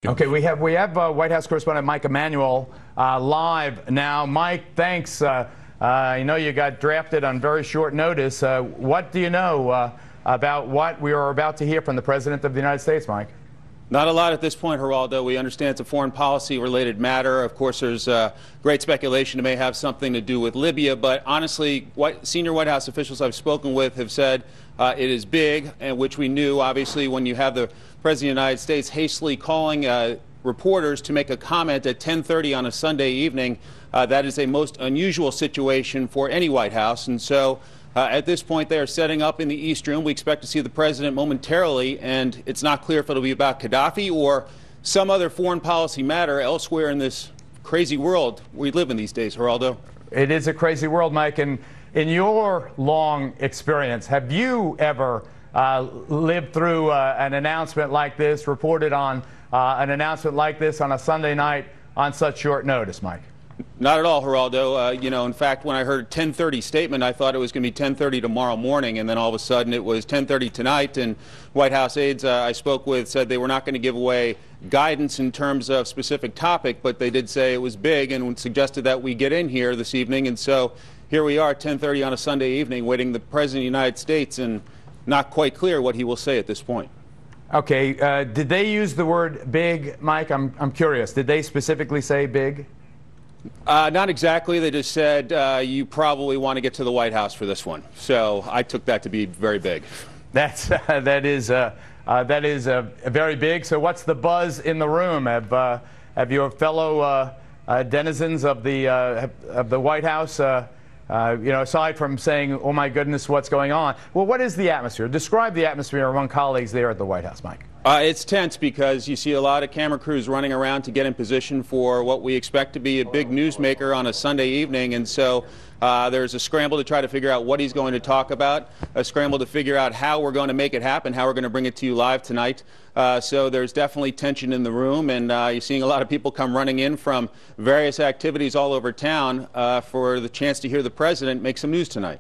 Okay, we have White House correspondent Mike Emanuel live now. Mike, thanks. I know you got drafted on very short notice. What do you know about what we are about to hear from the President of the United States, Mike? Not a lot at this point, Geraldo. We understand it's a foreign policy-related matter. Of course, there's great speculation it may have something to do with Libya, but honestly, senior White House officials I've spoken with have said it is big, and which we knew, obviously, when you have the President of the United States hastily calling reporters to make a comment at 10:30 on a Sunday evening. That is a most unusual situation for any White House, and so at this point, they are setting up in the East Room. We expect to see the president momentarily, and it's not clear if it'll be about Gaddafi or some other foreign policy matter elsewhere in this crazy world we live in these days, Geraldo. It is a crazy world, Mike, and in your long experience, have you ever lived through an announcement like this, reported on an announcement like this on a Sunday night on such short notice, Mike? Not at all, Geraldo. You know, in fact, when I heard 10:30 statement, I thought it was going to be 10:30 tomorrow morning, and then all of a sudden it was 10:30 tonight, and White House aides I spoke with said they were not going to give away guidance in terms of specific topic, but they did say it was big and suggested that we get in here this evening, and so here we are, 10:30 on a Sunday evening, waiting the President of the United States, and not quite clear what he will say at this point. Okay, did they use the word big, Mike? I'm curious. Did they specifically say big? Not exactly. They just said you probably want to get to the White House for this one. So I took that to be very big. That is very big. So what's the buzz in the room? Have your fellow denizens of the White House, you know, aside from saying, "Oh my goodness, what's going on?" Well, what is the atmosphere? Describe the atmosphere among colleagues there at the White House, Mike. It's tense because you see a lot of camera crews running around to get in position for what we expect to be a big newsmaker on a Sunday evening, and so there's a scramble to try to figure out what he's going to talk about, a scramble to figure out how we're going to make it happen, how we're going to bring it to you live tonight. So there's definitely tension in the room, and you're seeing a lot of people come running in from various activities all over town for the chance to hear the president make some news tonight.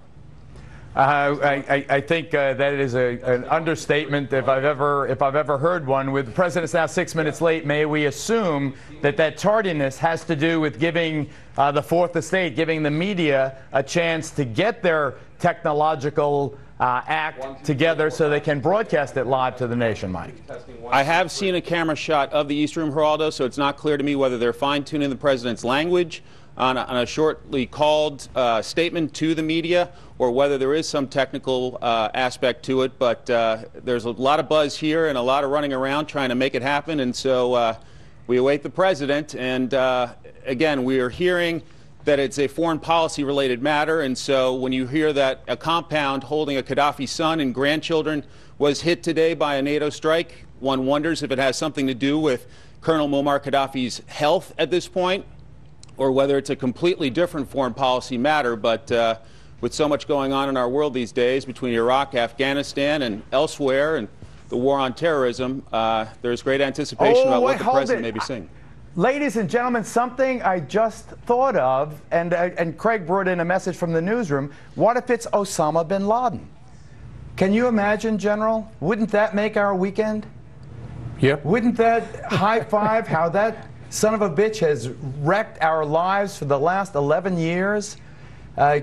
I think that is an understatement if I've ever heard one. With the president's now 6 minutes late, may we assume that tardiness has to do with giving the fourth estate, giving the media a chance to get their technological act together so they can broadcast it live to the nation, Mike? I have seen a camera shot of the East Room, Geraldo, so it's not clear to me whether they're fine-tuning the president's language on a shortly called statement to the media, or whether there is some technical aspect to it. But there's a lot of buzz here and a lot of running around trying to make it happen, and so we await the president. And again, we are hearing that it's a foreign policy related matter, and so when you hear that a compound holding a Gaddafi son and grandchildren was hit today by a NATO strike, one wonders if it has something to do with Colonel Muammar Gaddafi's health at this point, or whether it's a completely different foreign policy matter. But with so much going on in our world these days between Iraq, Afghanistan, and elsewhere, and the war on terrorism, there's great anticipation about what the president may be saying. Ladies and gentlemen, something I just thought of, and Craig brought in a message from the newsroom. What if it's Osama Bin Laden? Can you imagine, General? Wouldn't that make our weekend? Yep. Wouldn't that high five how that son of a bitch has wrecked our lives for the last 11 years,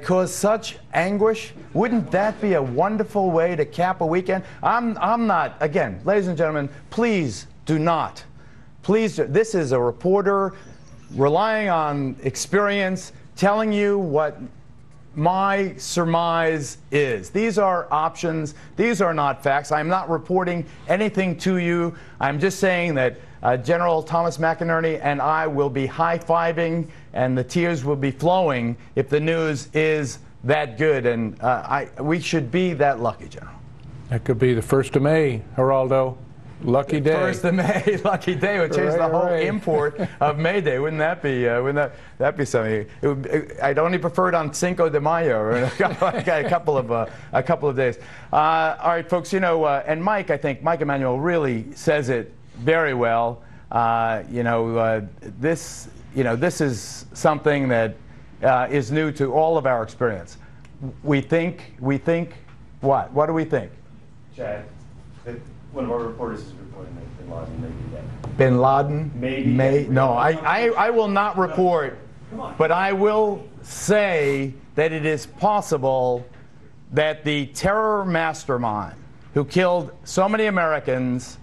caused such anguish? Wouldn't that be a wonderful way to cap a weekend? I'm not, again, ladies and gentlemen, please do not. Please, this is a reporter relying on experience, telling you what my surmise is. These are options. These are not facts. I'm not reporting anything to you. I'm just saying that General Thomas McInerney and I will be high-fiving, and the tears will be flowing if the news is that good. And we should be that lucky, General. That could be the 1st of May, Geraldo. Lucky day. 1st of May, lucky day would change the whole import of May Day. Wouldn't that be? Wouldn't that be something? I'd only prefer it on Cinco de Mayo, a couple of days. All right, folks. You know, and Mike, I think Mike Emanuel really says it very well. This is something that is new to all of our experience. We think what? What do we think? Chad, that one of our reporters has reported Bin Laden may. No, I will not report, but I will say that it is possible that the terror mastermind who killed so many Americans,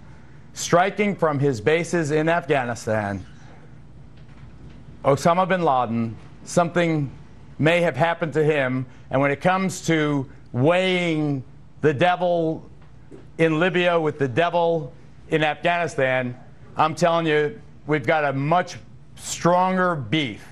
striking from his bases in Afghanistan, Osama Bin Laden, something may have happened to him. And when it comes to weighing the devil in Libya with the devil in Afghanistan, I'm telling you, we've got a much stronger beef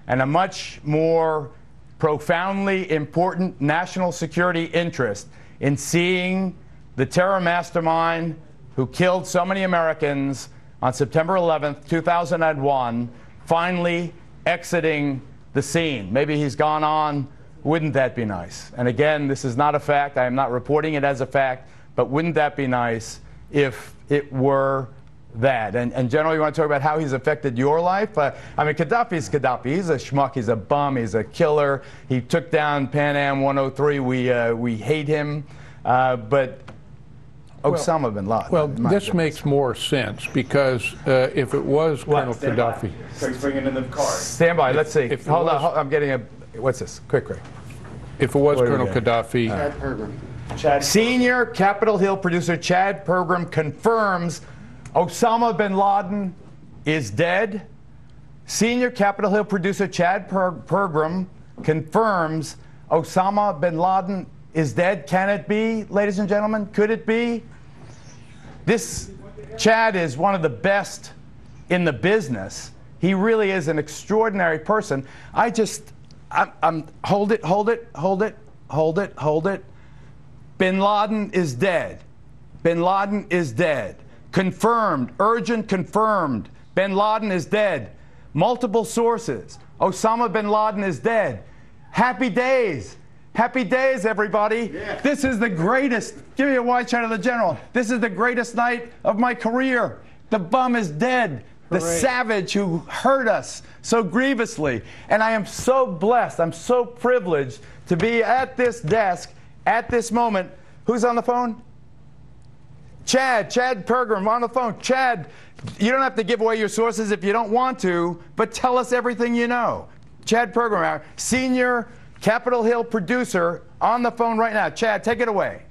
and a much more profoundly important national security interest in seeing the terror mastermind who killed so many Americans on September 11th, 2001, finally exiting the scene. Maybe he's gone on. Wouldn't that be nice? And again, this is not a fact. I am not reporting it as a fact, but wouldn't that be nice if it were that? And General, you want to talk about how he's affected your life? I mean, Gaddafi's Gaddafi. He's a schmuck. He's a bum. He's a killer. He took down Pan Am 103. We hate him. But Osama Bin Laden. Well, this makes more sense because if it was Colonel Gaddafi. Craig's bringing in the card. Stand by. Let's see. Hold on. I'm getting a. What's this? Quick. If it was Colonel Gaddafi. Chad Pergram. Senior Capitol Hill producer Chad Pergram confirms Osama Bin Laden is dead. Senior Capitol Hill producer Chad Pergram confirms Osama Bin Laden is dead. Can it be, ladies and gentlemen? Could it be? This Chad is one of the best in the business. He really is an extraordinary person. Hold it. Bin Laden is dead. Bin Laden is dead. Confirmed, urgent confirmed. Bin Laden is dead. Multiple sources. Osama Bin Laden is dead. Happy days. Happy days, everybody. Yeah. This is the greatest. Give me a wide shot of the General. This is the greatest night of my career. The bum is dead. The savage who hurt us so grievously. And I am so blessed. I'm so privileged to be at this desk at this moment. Who's on the phone? Chad Pergram on the phone. Chad, you don't have to give away your sources if you don't want to, but tell us everything you know. Chad Pergram, our senior Capitol Hill producer, on the phone right now. Chad, take it away.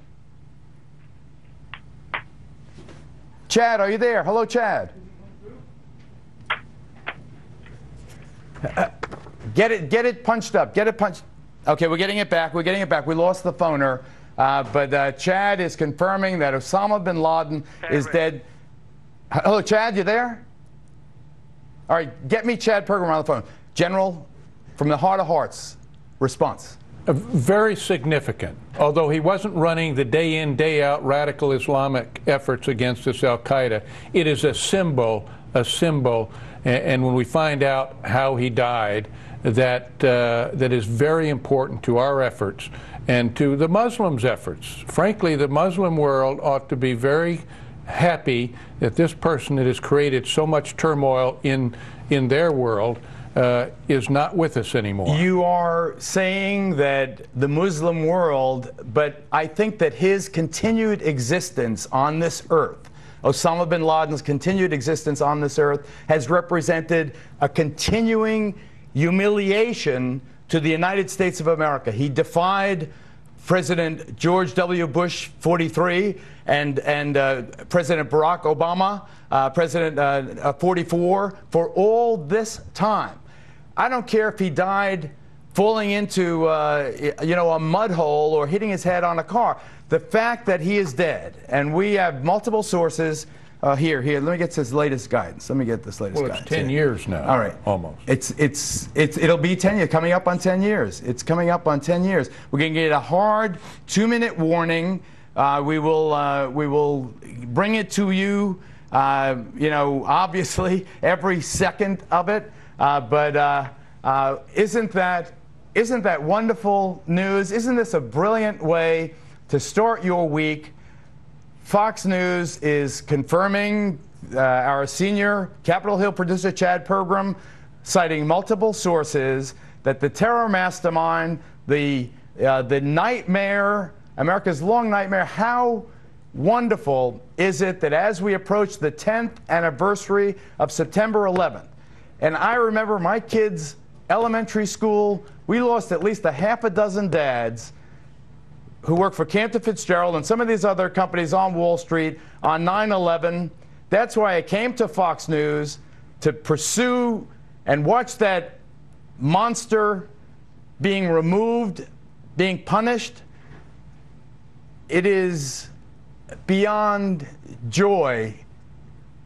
Chad, are you there? Hello, Chad. Get it punched up. Get it punched. Okay, we're getting it back. We lost the phoner. But Chad is confirming that Osama Bin Laden is dead. Hello, Chad, you there? All right, get me Chad Pergram on the phone. General, from the heart of hearts, response. Very significant. Although he wasn't running the day-in, day-out radical Islamic efforts against this al-Qaeda, it is a symbol, and when we find out how he died, that is very important to our efforts and to the Muslims' efforts. Frankly, the Muslim world ought to be very happy that this person that has created so much turmoil in their world is not with us anymore. You are saying that the Muslim world, but I think that his continued existence on this earth, Osama bin Laden's continued existence on this earth, has represented a continuing humiliation to the United States of America. He defied President George W. Bush 43 and President Barack Obama, President 44, for all this time. I don't care if he died falling into a mud hole or hitting his head on a car. The fact that he is dead, and we have multiple sources. Here, let me get this latest guidance. Let me get this latest guidance. Well, it's 10 years now. All right. Almost. It'll be 10 years, coming up on 10 years. It's coming up on 10 years. We're going to get a hard 2-minute warning. We will bring it to you, obviously, every second of it. But isn't that wonderful news? Isn't this a brilliant way to start your week? Fox News is confirming our senior Capitol Hill producer Chad Pergram, citing multiple sources, that the terror mastermind, the nightmare, America's long nightmare, how wonderful is it that as we approach the 10th anniversary of September 11th, and I remember my kids' elementary school, we lost at least a half a dozen dads who work for Cantor Fitzgerald and some of these other companies on Wall Street on 9/11. That's why I came to Fox News to pursue and watch that monster being removed, being punished. It is beyond joy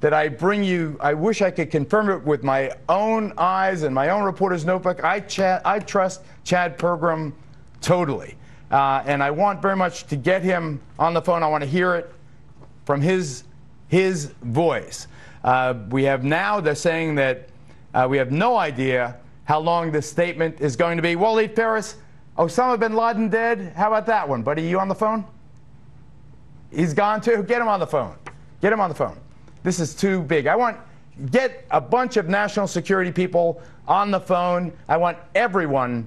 that I bring you. I wish I could confirm it with my own eyes and my own reporter's notebook. I trust Chad Pergram totally. And I want very much to get him on the phone. I want to hear it from his voice. We have now, they're saying that we have no idea how long this statement is going to be. Waleed Ferris, Osama Bin Laden dead? How about that one? Buddy, you on the phone? He's gone too? Get him on the phone. Get him on the phone. This is too big. Get a bunch of national security people on the phone. I want everyone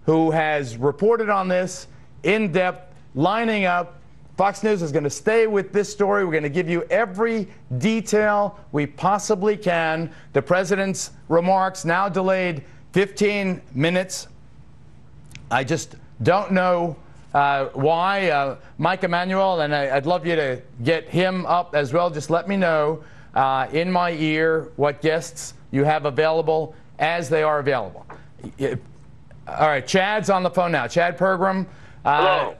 who has reported on this in depth, lining up. Fox News is going to stay with this story. We're going to give you every detail we possibly can. The president's remarks now delayed 15 minutes. I just don't know why. Mike Emanuel, and I'd love you to get him up as well. Just let me know in my ear what guests you have available as they are available. All right, Chad's on the phone now. Chad Pergram. Hello.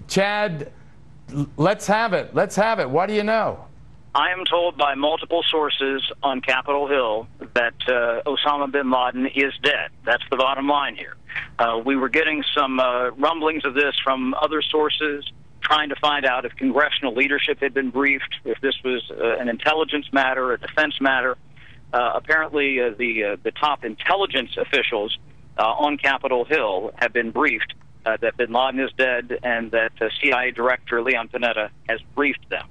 Chad, let's have it. Let's have it. What do you know? I am told by multiple sources on Capitol Hill that Osama bin Laden is dead. That's the bottom line here. We were getting some rumblings of this from other sources, trying to find out if congressional leadership had been briefed, if this was an intelligence matter, a defense matter. Apparently, the top intelligence officials on Capitol Hill have been briefed that bin Laden is dead and that CIA Director Leon Panetta has briefed them.